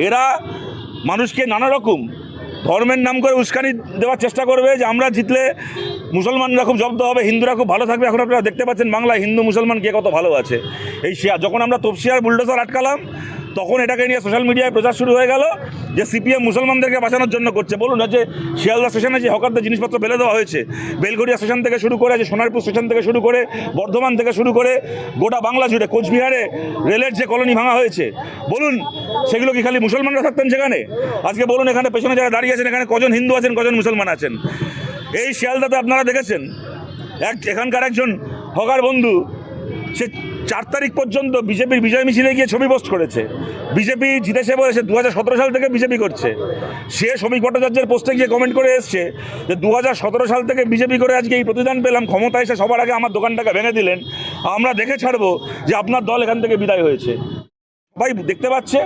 এরা মানুষকে নানা রকম ধর্মের নাম করে উস্কানি দেওয়ার চেষ্টা করবে যে আমরা জিতলে মুসলমানরা খুব জব্দ হবে, হিন্দুরা খুব ভালো থাকবে। এখন আপনারা দেখতে পাচ্ছেন বাংলায় হিন্দু মুসলমান কে কত ভালো আছে। এই যখন আমরা তপসিয়ার বুলডোজার আটকালাম তখন এটাকে নিয়ে সোশ্যাল মিডিয়ায় প্রচার শুরু হয়ে গেল যে সিপিএম মুসলমানদেরকে বাঁচানোর জন্য করছে। বলুন, যে শিয়ালদা স্টেশনে যে হকারদের জিনিসপত্র ফেলে দেওয়া হয়েছে, বেলঘরিয়া স্টেশন থেকে শুরু করে, যে সোনারপুর স্টেশন থেকে শুরু করে, বর্ধমান থেকে শুরু করে গোটা বাংলা জুড়ে, কোচবিহারে রেলের যে কলোনি ভাঙা হয়েছে, বলুন সেগুলো কি খালি মুসলমানরা থাকতেন সেখানে? আজকে বলুন এখানে পেছনে যারা দাঁড়িয়ে আছেন এখানে কজন হিন্দু আছেন, কজন মুসলমান আছেন? এই শিয়ালদাতে আপনারা দেখেছেন এখানকার একজন হকার বন্ধু সে 4 তারিখ পর্যন্ত বিজেপির বিজয় মিছিলে গিয়ে ছবি পোস্ট করেছে। বিজেপি জিতেছে বলে সে 2017 সাল থেকে বিজেপি করছে। সে শ্রমিক ভট্টাচার্যের পোস্টে গিয়ে কমেন্ট করে এসছে যে 2017 সাল থেকে বিজেপি করে আজকে এই প্রতিদান পেলাম, ক্ষমতায় এসে সবার আগে আমার দোকানটাকে ভেঙে দিলেন, আমরা দেখে ছাড়বো যে আপনার দল এখান থেকে বিদায় হয়েছে। সবাই দেখতে পাচ্ছে